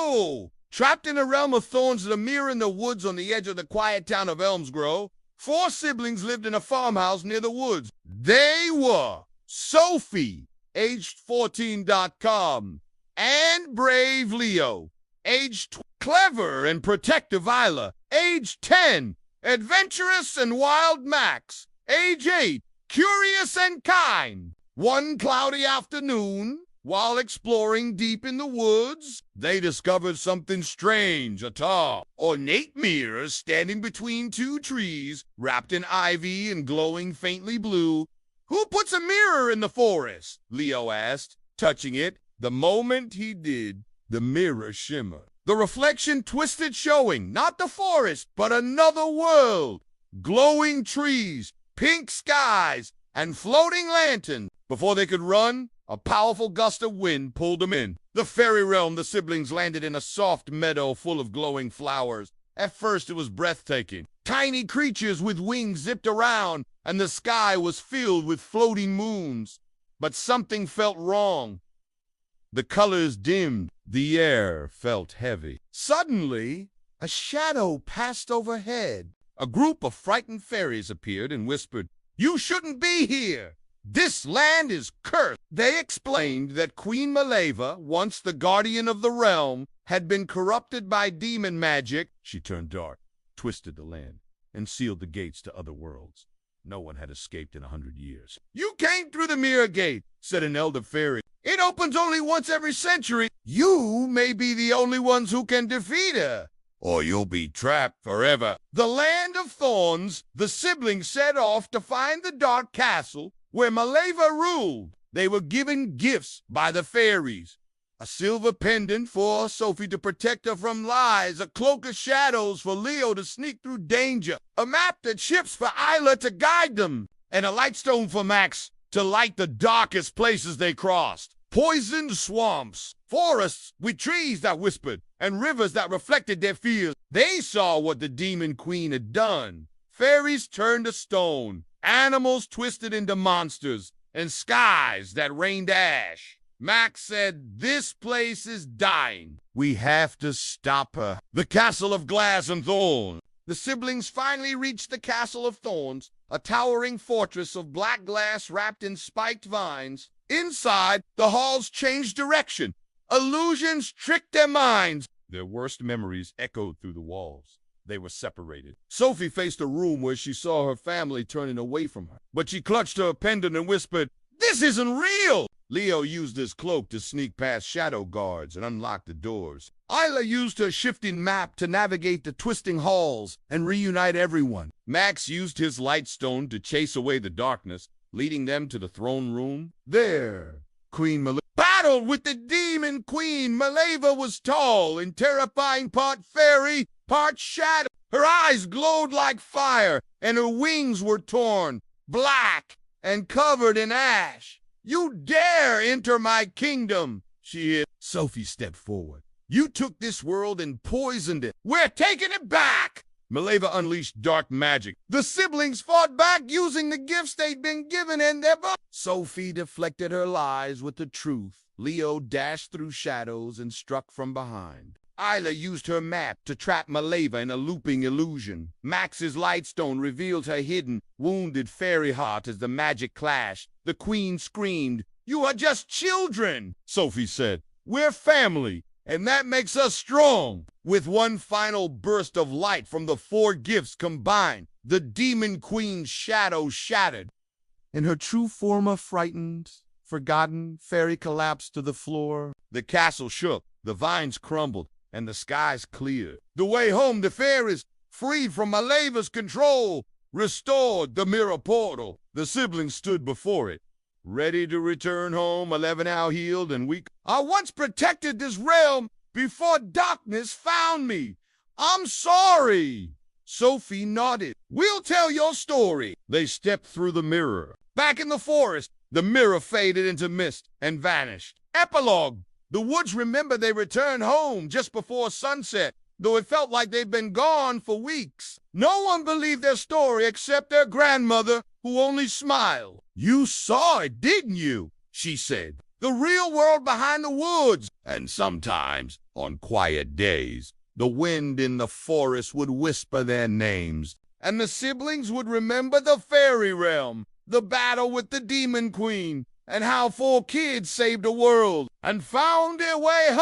No! Trapped in a realm of thorns and a mirror in the woods on the edge of the quiet town of Elmsgrove, 4 siblings lived in a farmhouse near the woods. They were Sophie, aged 14.com, and brave Leo, aged 12, clever and protective Isla, age 10, adventurous and wild Max, age 8, curious and kind. One cloudy afternoon, while exploring deep in the woods, they discovered something strange. A tall, ornate mirror standing between 2 trees, wrapped in ivy and glowing faintly blue. "Who puts a mirror in the forest?" Leo asked, touching it. The moment he did, the mirror shimmered. The reflection twisted, showing not the forest, but another world. Glowing trees, pink skies, and floating lanterns. Before they could run, a powerful gust of wind pulled them in. The fairy realm. The siblings landed in a soft meadow full of glowing flowers. At first, it was breathtaking. Tiny creatures with wings zipped around, and the sky was filled with floating moons. But something felt wrong. The colors dimmed. The air felt heavy. Suddenly, a shadow passed overhead. A group of frightened fairies appeared and whispered, "You shouldn't be here. This land is cursed." They explained that Queen Maleva, once the guardian of the realm, had been corrupted by demon magic. She turned dark, twisted the land, and sealed the gates to other worlds. No one had escaped in 100 years. "You came through the mirror gate," said an elder fairy. "It opens only once every century. You may be the only ones who can defeat her, or you'll be trapped forever." The land of Thorns, the siblings set off to find the dark castle where Maleva ruled. They were given gifts by the fairies. A silver pendant for Sophie to protect her from lies, a cloak of shadows for Leo to sneak through danger, a map that ships for Isla to guide them, and a lightstone for Max to light the darkest places they crossed. Poisoned swamps, forests with trees that whispered, and rivers that reflected their fears. They saw what the demon queen had done. Fairies turned to stone, animals twisted into monsters, and skies that rained ash. Max said, "This place is dying. We have to stop her." The Castle of Glass and Thorns. The siblings finally reached the Castle of Thorns, a towering fortress of black glass wrapped in spiked vines. Inside, the halls changed direction. Illusions tricked their minds. Their worst memories echoed through the walls. They were separated. Sophie faced a room where she saw her family turning away from her. But she clutched her pendant and whispered, "This isn't real!" Leo used his cloak to sneak past shadow guards and unlock the doors. Isla used her shifting map to navigate the twisting halls and reunite everyone. Max used his lightstone to chase away the darkness, leading them to the throne room. There, Queen Maleva battled with the demon queen. Maleva was tall and terrifying, part fairy, part shadow. Her eyes glowed like fire, and her wings were torn, black, and covered in ash. "You dare enter my kingdom," she hissed. Sophie stepped forward. "You took this world and poisoned it. We're taking it back." Maleva unleashed dark magic. The siblings fought back using the gifts they'd been given and their Sophie deflected her lies with the truth. Leo dashed through shadows and struck from behind. Isla used her map to trap Maleva in a looping illusion. Max's lightstone revealed her hidden, wounded fairy heart as the magic clashed. The queen screamed, "You are just children!" Sophie said, "We're family, and that makes us strong." With one final burst of light from the 4 gifts combined, the demon queen's shadow shattered. In her true form, a frightened, forgotten fairy collapsed to the floor. The castle shook, the vines crumbled, and the skies cleared. The way home, the fairies, freed from Maleva's control, restored the mirror portal. The siblings stood before it, ready to return home, 11 now healed and weak. "I once protected this realm before darkness found me. I'm sorry." Sophie nodded. "We'll tell your story." They stepped through the mirror. Back in the forest, the mirror faded into mist and vanished. Epilogue. The woods remember they returned home just before sunset, though it felt like they'd been gone for weeks. No one believed their story except their grandmother, who only smiled. "You saw it, didn't you?" she said. the real world behind the woods. And sometimes, on quiet days, the wind in the forest would whisper their names, and the siblings would remember the fairy realm, the battle with the demon queen, and how 4 kids saved the world and found their way home.